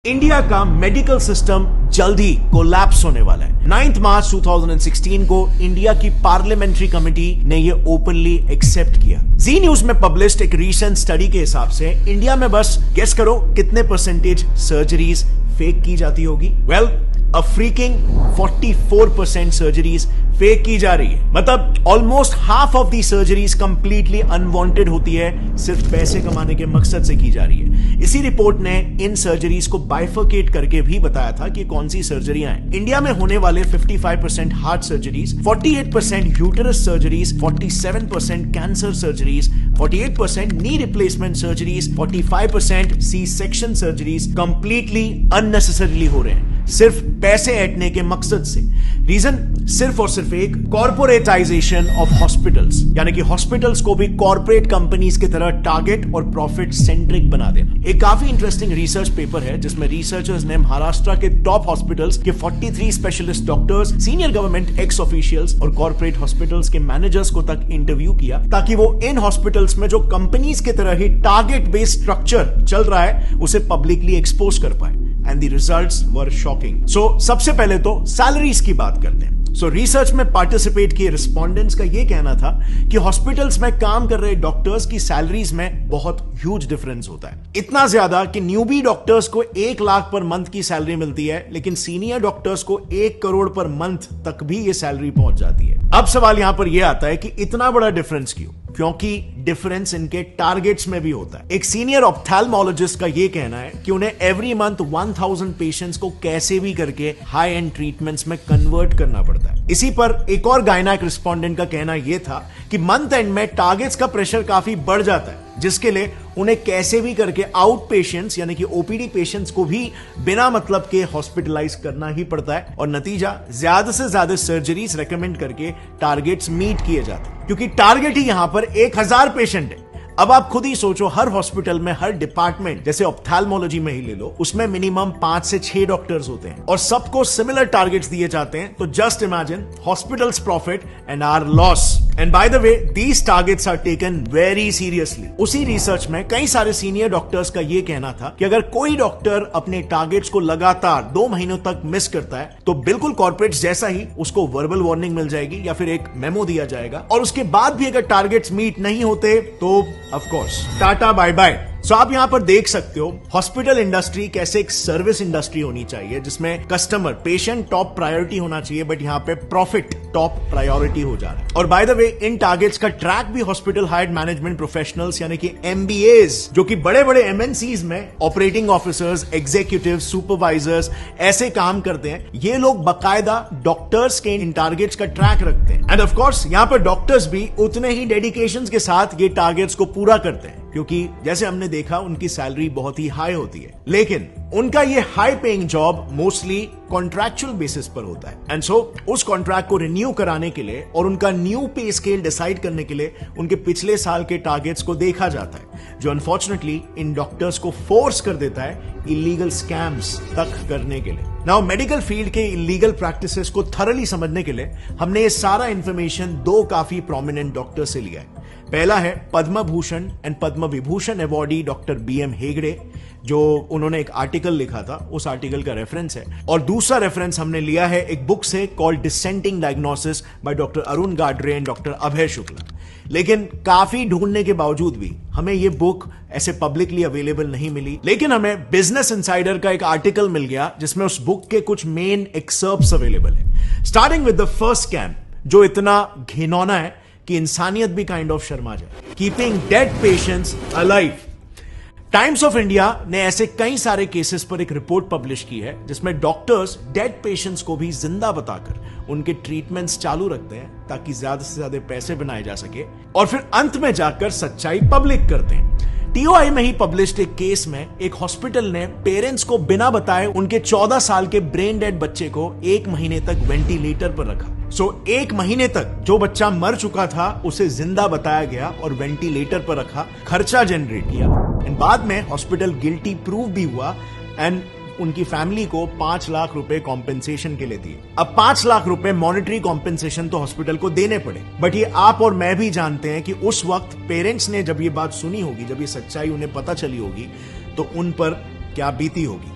India का medical system जल्द ही collapse होने वाला है। 9 मार्च 2016 को इंडिया की पार्लियामेंट्री कमेटी ने ये ओपनली एक्सेप्ट किया। जी न्यूज में पब्लिश्ड एक रीसेंट स्टडी के हिसाब से इंडिया में बस गेस करो कितने परसेंटेज सर्जरीज फेक की जाती होगी। वेल, अ फ्रीकिंग 44% सर्जरीज फेक की जा रही है। मतलब almost half of the surgeries completely unwanted होती है, सिर्फ पैसे कमाने के मकसद से की जा रही है। इसी रिपोर्ट ने इन सर्जरीज को बाइफर्केट करके भी बताया था कि कौन सी सर्जरियां हैं। इंडिया में होने वाले 55% heart surgeries, 48% uterus surgeries, 47% cancer surgeries, 48% knee replacement surgeries, 45% C section surgeries completely unnecessarily हो रहे हैं, सिर्फ पैसे ऐंठने के मकसद से। रीजन सिर्फ और सिर्फ एक, कॉर्पोरेटाइजेशन ऑफ हॉस्पिटल्स, यानी कि हॉस्पिटल्स को भी कॉर्पोरेट कंपनीज की तरह टारगेट और प्रॉफिट सेंट्रिक बना देना। एक काफी इंटरेस्टिंग रिसर्च पेपर है जिसमें रिसर्चर्स ने महाराष्ट्र के टॉप हॉस्पिटल्स के 43 specialist doctors, senior government x officials और कॉर्पोरेट हॉस्पिटल्स के मैनेजर्स को तक इंटरव्यू किया, ताकि वो इन हॉस्पिटल्स में जो कंपनीज की तरह ही टारगेट बेस्ड स्ट्रक्चर चल रहा है उसे पब्लिकली एक्सपोज कर पाए। And the results were shocking. So, सबसे पहले तो सैलरीज की बात करते हैं। रिसर्च में पार्टिसिपेट किए रिस्पोंडेंट्स का यह कहना था कि हॉस्पिटल्स में काम कर रहे डॉक्टर्स की सैलरीज में बहुत ह्यूज डिफरेंस होता है। इतना ज्यादा कि न्यूबी डॉक्टर्स को 1 लाख पर मंथ की सैलरी मिलती है, लेकिन सीनियर डॉक्टर्स को 1 करोड़ पर मंथ तक भी ये सैलरी पहुंच जाती है। अब सवाल यहां पर यह आता है कि इतना बड़ा डिफरेंस क्यों? क्योंकि डिफरेंस इनके टारगेट्स में भी होता है। एक सीनियर ऑप्थेल्मोलॉजिस्ट का यह कहना है कि उन्हें एवरी मंथ 1000 पेशेंट्स को कैसे भी करके हाई एंड ट्रीटमेंट्स में कन्वर्ट करना पड़ता है। इसी पर एक और गायनेक रिस्पोंडेंट का कहना यह था कि मंथ एंड में टारगेट्स का प्रेशर काफी बढ़ जाता है, जिसके लिए उन्हें कैसे भी करके आउट पेशेंट्स यानी कि ओपीडी पेशेंट्स को भी बिना मतलब के हॉस्पिटलाइज करना ही पड़ता है, और नतीजा ज्यादा से ज्यादा सर्जरीज रेकमेंड करके टारगेट्स मीट किए जाते हैं, क्योंकि टारगेट ही यहां पर 1000 पेशेंट है। अब आप खुद ही सोचो, हर हॉस्पिटल में, हर डिपार्टमेंट, जैसे ऑप्थेल्मोलॉजी में ही ले लो, उसमें मिनिमम 5 से 6 डॉक्टर्स होते हैं और सबको सिमिलर टारगेट्स दिए जाते हैं। तो just imagine hospitals profit and our loss. And by the way, these targets are taken very seriously. उसी रिसर्च में कई सारे सीनियर डॉक्टर्स का यह कहना था कि अगर कोई डॉक्टर अपने टारगेट्स को लगातार 2 महीनों तक मिस करता है तो बिल्कुल कॉर्पोरेट्स जैसा ही उसको वर्बल वार्निंग मिल जाएगी या फिर एक मेमो दिया जाएगा, और उसके बाद भी अगर टारगेट्स मीट नहीं होते तो of course tata bye bye. So आप यहां पर देख सकते हो हॉस्पिटल इंडस्ट्री कैसे एक सर्विस इंडस्ट्री होनी चाहिए, जिसमें कस्टमर, पेशेंट टॉप प्रायोरिटी होना चाहिए, बट यहां पे प्रॉफिट टॉप प्रायोरिटी हो जा रहा है। और bye the way, in targets का ट्रैक भी हॉस्पिटल हायर्ड मैनेजमेंट प्रोफेशनल्स यानी कि एमबीएस, जो कि बड़े बड़े एमएनसीज में ऑपरेटिंग ऑफिसर्स, एग्जीक्यूटिव, सुपरवाइजर्स ऐसे काम करते हैं। ये लोग बकायदा डॉक्टर्स के इन टारगेट्स का ट्रैक रखते हैं, एंड ऑफ कोर्स यहां पर डॉक्टर्स भी उतने ही डेडिकेशन के साथ ये टारगेट्स को पूरा करते हैं, क्योंकि जैसे हमने देखा उनकी सैलरी बहुत ही हाई होती है। लेकिन उनका ये high paying job mostly contractual basis पर होता है, एंड सो उस कॉन्ट्रैक्ट को रिन्यू कराने के लिए और उनका न्यू पे स्केल डिसाइड करने के लिए उनके पिछले साल के टारगेट्स को देखा जाता है, जो अनफॉर्चुनेटली इन डॉक्टर्स को फोर्स कर देता है इलीगल स्कैम्स तक करने के लिए। नाउ, मेडिकल फील्ड के इलीगल प्रैक्टिसेस को थरली समझने के लिए हमने ये सारा इंफॉर्मेशन 2 काफी प्रोमिनेंट डॉक्टर से लिया है। पहला है Padma Bhushan and Padma Vibhushan awardee doctor BM Hegde, जो उन्होंने एक आर्टिकल लिखा था, उस आर्टिकल का रेफरेंस है। और दूसरा रेफरेंस हमने लिया है एक बुक से called dissenting diagnosis by doctor Arun Gadre and doctor Abhay Shukla. लेकिन काफी ढूंढने के बावजूद भी हमें यह बुक ऐसे पब्लिकली अवेलेबल नहीं मिली, लेकिन हमें बिजनेस इनसाइडर का एक आर्टिकल मिल गया जिसमें उस बुक के कुछ मेन एक्सर्प्ट्स अवेलेबल है। Starting with the first scam, जो इतना घिनौना है कि इंसानियत भी काइंड ऑफ शर्मा जाए। Keeping dead patients alive. Times of India ने ऐसे कई सारे केसेस पर एक रिपोर्ट पब्लिश की है जिसमें डॉक्टर्स डेड पेशेंट्स को भी जिंदा बताकर उनके ट्रीटमेंट्स चालू रखते हैं, ताकि ज्यादा से ज्यादा पैसे बनाए जा सके, और फिर अंत में जाकर सच्चाई पब्लिक करते हैं। टीओआई में ही पब्लिश्ड एक केस में एक हॉस्पिटल ने पेरेंट्स को बिना बताए उनके 14 साल के ब्रेन डेड बच्चे को 1 महीने तक वेंटिलेटर पर रखा। 1 महीने तक जो बच्चा मर चुका था उसे जिंदा बताया गया और वेंटिलेटर पर रखा, खर्चा जनरेट किया, एंड बाद में हॉस्पिटल गिल्टी प्रूव भी हुआ, एंड उनकी फैमिली को 5 लाख रुपए कॉम्पेंसेशन के लिए दिए। अब 5 लाख रुपए मॉनेटरी कॉम्पेंसेशन तो हॉस्पिटल को देने पड़े, बट ये आप और मैं भी जानते हैं कि उस वक्त पेरेंट्स ने जब ये बात सुनी होगी, जब ये सच्चाई उन्हें पता चली होगी, तो उन पर क्या बीती होगी।